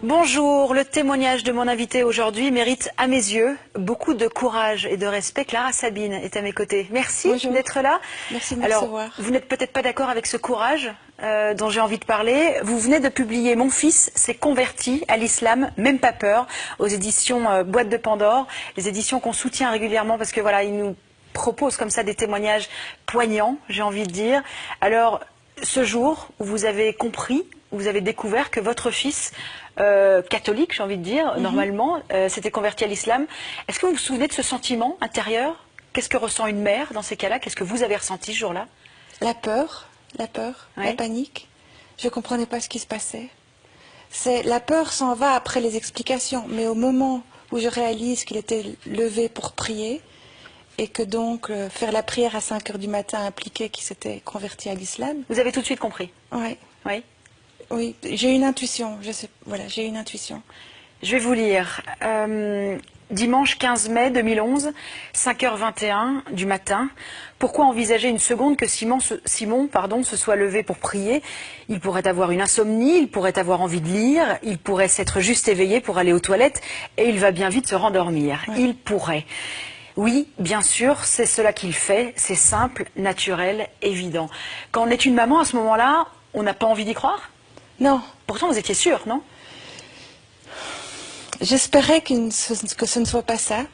Bonjour, le témoignage de mon invité aujourd'hui mérite à mes yeux beaucoup de courage et de respect. Clara Sabine est à mes côtés. Merci d'être là. Merci de me Alors, recevoir. vous n'êtes peut-être pas d'accord avec ce courage dont j'ai envie de parler. Vous venez de publier Mon fils s'est converti à l'islam, même pas peur, aux éditions Boîte de Pandore, les éditions qu'on soutient régulièrement parce que voilà, ils nous proposent comme ça des témoignages poignants, j'ai envie de dire. Alors, ce jour où vous avez compris, où vous avez découvert que votre fils catholique, j'ai envie de dire, normalement, s'était converti à l'islam. Est-ce que vous vous souvenez de ce sentiment intérieur? Qu'est-ce que ressent une mère dans ces cas-là? Qu'est-ce que vous avez ressenti ce jour-là? La peur, la Ouais. panique. Je ne comprenais pas ce qui se passait. La peur s'en va après les explications, mais au moment où je réalise qu'il était levé pour prier, et que donc faire la prière à 5 heures du matin impliquait qu'il s'était converti à l'islam. Vous avez tout de suite compris? Ouais. Oui. Oui, j'ai une intuition. Voilà, j'ai une intuition. Je vais vous lire. Dimanche 15 mai 2011, 5h21 du matin. Pourquoi envisager une seconde que Simon se soit levé pour prier? Il pourrait avoir une insomnie, il pourrait avoir envie de lire, il pourrait s'être juste éveillé pour aller aux toilettes et il va bien vite se rendormir. Ouais. Il pourrait. Oui, bien sûr, c'est cela qu'il fait. C'est simple, naturel, évident. Quand on est une maman à ce moment-là, on n'a pas envie d'y croire? Non. Pourtant, vous étiez sûre, non? J'espérais que ce ne soit pas ça.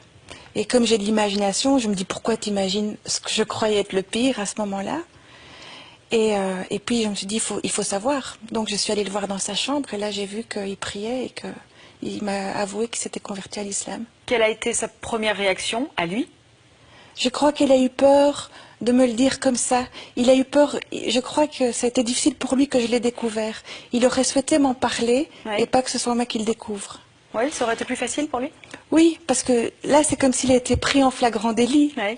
Et comme j'ai de l'imagination, je me dis pourquoi t'imagines ce que je croyais être le pire à ce moment-là. Et puis je me suis dit il faut savoir. Donc je suis allée le voir dans sa chambre et là j'ai vu qu'il priait et qu'il m'a avoué qu'il s'était converti à l'islam. Quelle a été sa première réaction à lui? Je crois qu'il a eu peur de me le dire comme ça. Il a eu peur, je crois que ça a été difficile pour lui que je l'ai découvert. Il aurait souhaité m'en parler et pas que ce soit moi qui le découvre. Oui, ça aurait été plus facile pour lui? Oui, parce que là, c'est comme s'il a été pris en flagrant délit. Oui.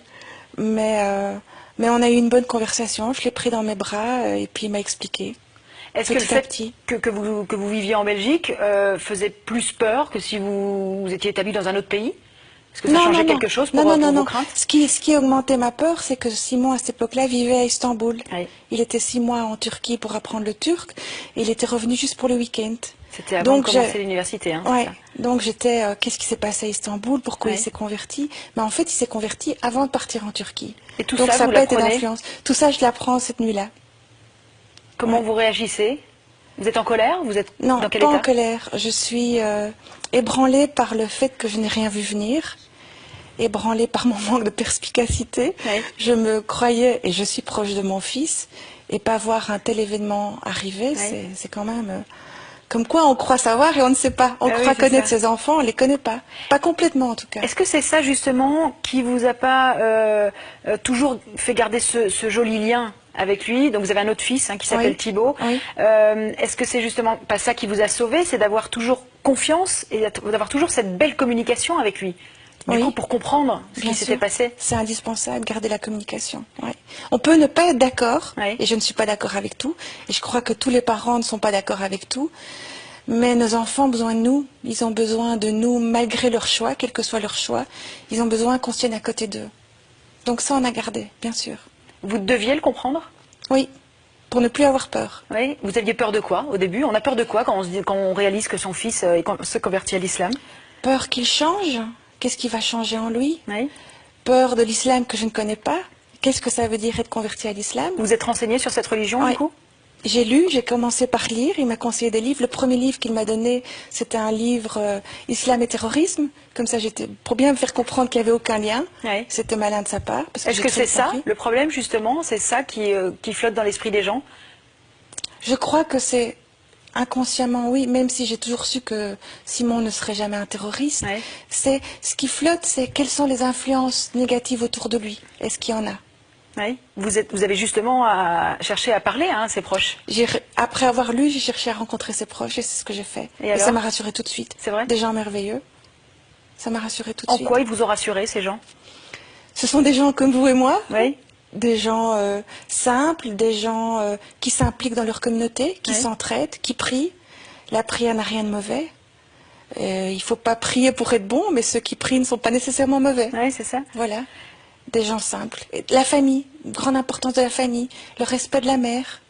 Mais on a eu une bonne conversation. Je l'ai pris dans mes bras et puis il m'a expliqué. Est-ce que le fait que vous viviez en Belgique faisait plus peur que si vous étiez établi dans un autre pays? Est-ce que ça changeait quelque chose pour vos craintes? Ce qui augmentait ma peur, c'est que Simon, à cette époque-là, vivait à Istanbul. Oui. Il était 6 mois en Turquie pour apprendre le turc. Et il était revenu juste pour le week-end. C'était avant de commencer l'université, hein, ouais, donc j'étais, qu'est-ce qui s'est passé à Istanbul? Pourquoi il s'est converti? Mais en fait, il s'est converti avant de partir en Turquie. Et tout donc ça, ça vous n'a pas été l'apprenez? d'influence. Tout ça, je l'apprends cette nuit-là. Comment vous réagissez? Vous êtes en colère? Vous êtes non, dans quel état? Non, pas en colère. Je suis ébranlée par le fait que je n'ai rien vu venir. Ébranlée par mon manque de perspicacité. Oui. Je me croyais, et je suis proche de mon fils, et pas voir un tel événement arriver, c'est quand même... Comme quoi on croit savoir et on ne sait pas. On croit connaître ses enfants, on ne les connaît pas. Pas complètement en tout cas. Est-ce que c'est ça justement qui vous a pas toujours fait garder ce joli lien avec lui? Donc vous avez un autre fils qui s'appelle Thibaut. Oui. Est-ce que c'est justement pas ça qui vous a sauvé? C'est d'avoir toujours confiance et d'avoir toujours cette belle communication avec lui? Du coup, pour comprendre ce qui s'était passé. C'est indispensable, garder la communication. Ouais. On peut ne pas être d'accord, et je ne suis pas d'accord avec tout, et je crois que tous les parents ne sont pas d'accord avec tout, mais nos enfants ont besoin de nous, ils ont besoin de nous malgré leur choix, quel que soit leur choix, ils ont besoin qu'on se tienne à côté d'eux. Donc ça, on a gardé, bien sûr. Vous deviez le comprendre? Oui, pour ne plus avoir peur. Oui. Vous aviez peur de quoi au début? On a peur de quoi quand on réalise que son fils se convertit à l'islam? Peur qu'il change. Qu'est-ce qui va changer en lui? Oui. Peur de l'islam que je ne connais pas. Qu'est-ce que ça veut dire être converti à l'islam? Vous êtes renseigné sur cette religion du coup? J'ai lu, j'ai commencé par lire, il m'a conseillé des livres. Le premier livre qu'il m'a donné, c'était un livre Islam et terrorisme. Comme ça, pour bien me faire comprendre qu'il n'y avait aucun lien. Oui. C'était malin de sa part. Est-ce que c'est ça, le problème justement? C'est ça qui flotte dans l'esprit des gens? Je crois que c'est... Inconsciemment, oui, même si j'ai toujours su que Simon ne serait jamais un terroriste. C'est ce qui flotte, c'est quelles sont les influences négatives autour de lui. Est-ce qu'il y en a? Oui. Vous avez justement cherché à parler à ses proches. Après avoir lu, j'ai cherché à rencontrer ses proches et c'est ce que j'ai fait. Et ça m'a rassuré tout de suite. C'est vrai? Des gens merveilleux. Ça m'a rassuré tout de suite. En quoi ils vous ont rassuré, ces gens? Ce sont des gens comme vous et moi. Oui. Des gens simples, des gens qui s'impliquent dans leur communauté, qui s'entraident, qui prient. La prière n'a rien de mauvais. Il ne faut pas prier pour être bon, mais ceux qui prient ne sont pas nécessairement mauvais. Oui, c'est ça. Voilà. Des gens simples. Et la famille, grande importance de la famille, le respect de la mère,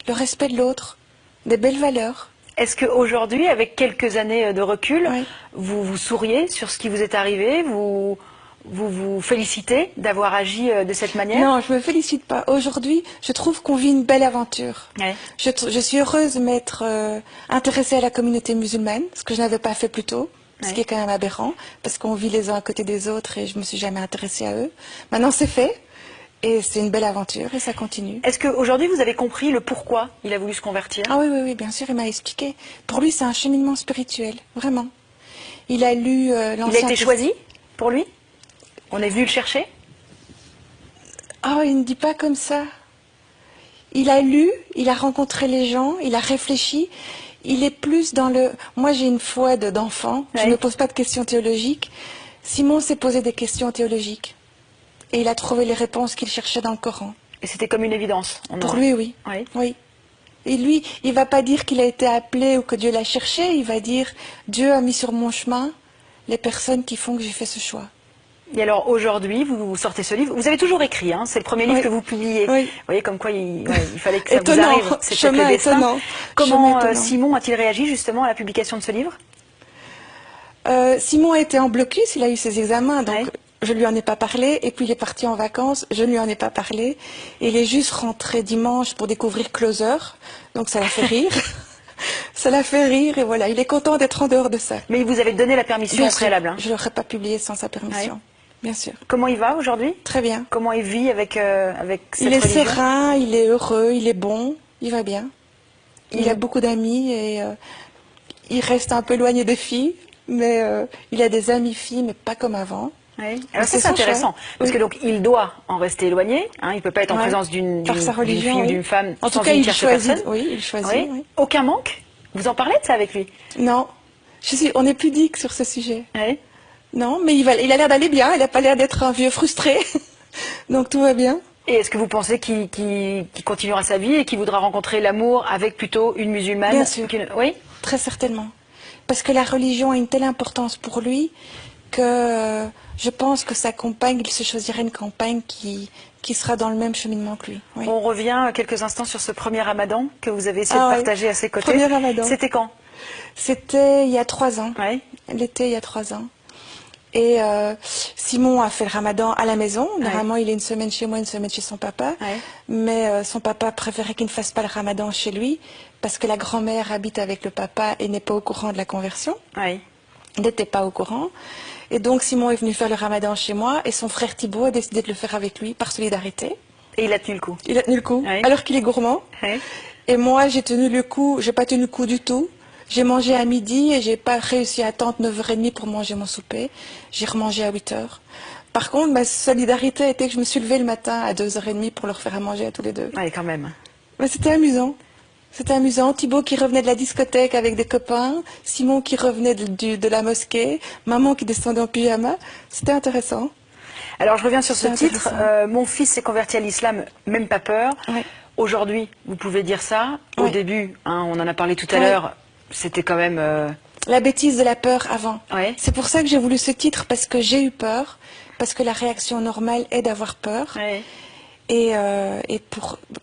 le respect de l'autre, des belles valeurs. Est-ce qu'aujourd'hui, avec quelques années de recul, Oui. vous vous souriez sur ce qui vous est arrivé, vous félicitez d'avoir agi de cette manière? Non, je me félicite pas. Aujourd'hui, je trouve qu'on vit une belle aventure. Ouais. Je suis heureuse de m'être intéressée à la communauté musulmane, ce que je n'avais pas fait plus tôt, ce qui est quand même aberrant, parce qu'on vit les uns à côté des autres et je me suis jamais intéressée à eux. Maintenant, c'est fait. Et c'est une belle aventure et ça continue. Est-ce qu'aujourd'hui vous avez compris le pourquoi il a voulu se convertir? Ah oui, oui, oui, bien sûr, il m'a expliqué. Pour lui, c'est un cheminement spirituel, vraiment. Il a lu l'Ancien Il a été choisi pour lui? On est venu le chercher? Ah, il ne dit pas comme ça. Il a lu, il a rencontré les gens, il a réfléchi. Il est plus dans le... Moi, j'ai une foi d'enfant, je ne me pose pas de questions théologiques. Simon s'est posé des questions théologiques. Et il a trouvé les réponses qu'il cherchait dans le Coran. Et c'était comme une évidence? Pour lui, oui. Oui. Oui. Et lui, il ne va pas dire qu'il a été appelé ou que Dieu l'a cherché. Il va dire, Dieu a mis sur mon chemin les personnes qui font que j'ai fait ce choix. Et alors aujourd'hui, vous sortez ce livre. Vous avez toujours écrit, hein, c'est le premier livre que vous publiez. Oui. Vous voyez comme quoi il fallait que ça étonnant. vous arrive. C'est Chemin le destin. étonnant. Comment Chemin étonnant. Simon a-t-il réagi justement à la publication de ce livre? Simon a été en blocus, il a eu ses examens, donc Ouais. je lui en ai pas parlé. Et puis il est parti en vacances, je ne lui en ai pas parlé. Et il est juste rentré dimanche pour découvrir Closer, donc ça l'a fait rire. Ça l'a fait rire et voilà, il est content d'être en dehors de ça. Mais il vous avait donné la permission Bien au préalable. sûr, je ne l'aurais pas publié sans sa permission, Ouais. bien sûr. Comment il va aujourd'hui? Très bien. Comment il vit avec cette Il est religion? serein, il est heureux, il est bon, il va bien. Il a beaucoup d'amis et il reste un peu éloigné des filles, mais il a des amis filles, mais pas comme avant. Oui. Alors ça, c'est c'est son intéressant, choix. parce Oui. que donc il doit en rester éloigné, hein, il ne peut pas être en Ouais. présence d'une Par sa religion, fille ou oui. d'une femme En sans tout cas, une il tierce choisit. personne. Oui, il choisit. Oui. Oui. Aucun manque? Vous en parlez de ça avec lui? Non, on est pudique sur ce sujet. Oui. Non, mais il a l'air d'aller bien. Il n'a pas l'air d'être un vieux frustré, donc tout va bien. Et est-ce que vous pensez qu'il continuera sa vie et qu'il voudra rencontrer l'amour avec plutôt une musulmane? Bien sûr. Oui. Très certainement, parce que la religion a une telle importance pour lui que je pense que sa compagne, il se choisirait une compagne qui sera dans le même cheminement que lui. Oui. On revient quelques instants sur ce premier ramadan que vous avez essayé Ah de oui. partager à ses côtés. Premier ramadan. C'était quand? C'était il y a 3 ans. Oui. L'été, il y a 3 ans. Et Simon a fait le ramadan à la maison. Normalement, il est une semaine chez moi, une semaine chez son papa. Ouais. Mais son papa préférait qu'il ne fasse pas le ramadan chez lui parce que la grand-mère habite avec le papa et n'est pas au courant de la conversion. Oui. Il n'était pas au courant. Et donc, Simon est venu faire le ramadan chez moi et son frère Thibaut a décidé de le faire avec lui par solidarité. Et il a tenu le coup. Il a tenu le coup, Ouais. alors qu'il est gourmand. Oui. Et moi, j'ai tenu le coup, j'ai pas tenu le coup du tout. J'ai mangé à midi et j'ai pas réussi à attendre 9h30 pour manger mon souper. J'ai remangé à 8h. Par contre, ma solidarité était que je me suis levée le matin à 2h30 pour leur faire à manger à tous les deux. Oui, quand même. Mais c'était amusant. C'était amusant. Thibaut qui revenait de la discothèque avec des copains, Simon qui revenait de la mosquée, maman qui descendait en pyjama. C'était intéressant. Alors je reviens sur ce C'est titre. intéressant. Mon fils s'est converti à l'islam, même pas peur. Ouais. Aujourd'hui, vous pouvez dire ça. Au Ouais. début, hein, on en a parlé tout à Ouais. l'heure, c'était quand même... La bêtise de la peur avant. Ouais. C'est pour ça que j'ai voulu ce titre, parce que j'ai eu peur, parce que la réaction normale est d'avoir peur. Ouais.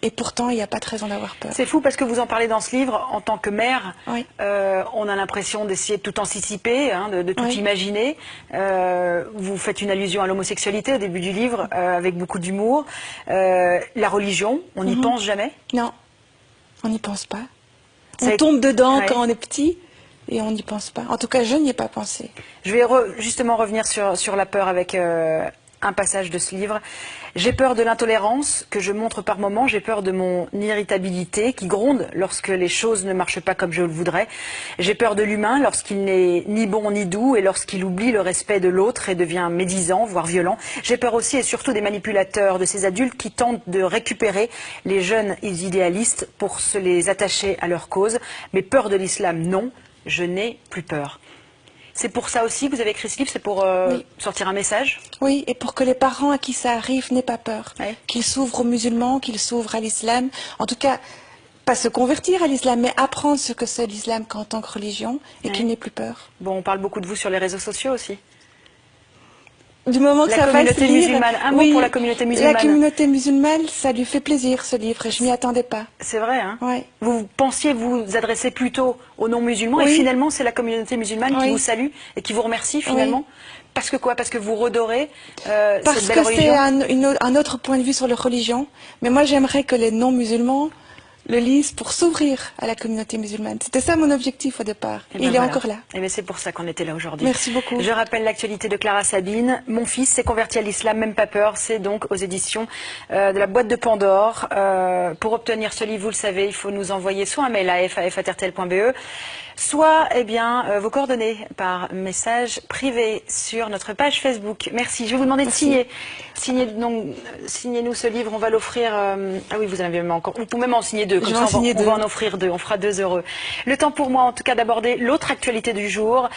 Et pourtant, il n'y a pas de raison d'avoir peur. C'est fou parce que vous en parlez dans ce livre en tant que mère. Oui. On a l'impression d'essayer de tout anticiper, hein, de tout Oui. imaginer. Vous faites une allusion à l'homosexualité au début du livre avec beaucoup d'humour. La religion, on n'y pense jamais. Non, on n'y pense pas. Ça On a- tombe dedans Ouais. quand on est petit et on n'y pense pas. En tout cas, je n'y ai pas pensé. Je vais justement revenir sur la peur avec un passage de ce livre. J'ai peur de l'intolérance que je montre par moments, j'ai peur de mon irritabilité qui gronde lorsque les choses ne marchent pas comme je le voudrais. J'ai peur de l'humain lorsqu'il n'est ni bon ni doux et lorsqu'il oublie le respect de l'autre et devient médisant, voire violent. J'ai peur aussi et surtout des manipulateurs, de ces adultes qui tentent de récupérer les jeunes idéalistes pour se les attacher à leur cause. Mais peur de l'islam, non, je n'ai plus peur. C'est pour ça aussi que vous avez écrit ce livre, c'est pour Oui. sortir un message? Oui, et pour que les parents à qui ça arrive n'aient pas peur. Ouais. Qu'ils s'ouvrent aux musulmans, qu'ils s'ouvrent à l'islam. En tout cas, pas se convertir à l'islam, mais apprendre ce que c'est l'islam en tant que religion et Ouais. qu'ils n'aient plus peur. Bon, on parle beaucoup de vous sur les réseaux sociaux aussi. Du moment que La ça va se communauté lire, musulmane. Un mot pour la communauté musulmane. La communauté musulmane, ça lui fait plaisir ce livre et je m'y attendais pas. C'est vrai, hein? Ouais. Vous pensiez vous adresser plutôt aux non-musulmans et finalement c'est la communauté musulmane qui vous salue et qui vous remercie finalement. Parce que quoi? Parce que vous redorez cette belle religion. Parce que c'est un autre point de vue sur la religion. Mais moi j'aimerais que les non-musulmans le lisent pour s'ouvrir à la communauté musulmane. C'était ça mon objectif au départ. Et il est encore là. Et bien c'est pour ça qu'on était là aujourd'hui. Merci beaucoup. Je rappelle l'actualité de Clara Sabine. Mon fils s'est converti à l'islam, même pas peur. C'est donc aux éditions de la boîte de Pandore. Pour obtenir ce livre, vous le savez, il faut nous envoyer soit un mail à f@rtl.be, soit vos coordonnées par message privé sur notre page Facebook. Merci. Je vais vous demander de signer. Signez-nous ce livre. On va l'offrir. Ah oui, vous en avez même encore. Vous pouvez même en signer deux. Comme ça, on va en offrir deux. On fera 2 heureux. Le temps pour moi, en tout cas, d'aborder l'autre actualité du jour.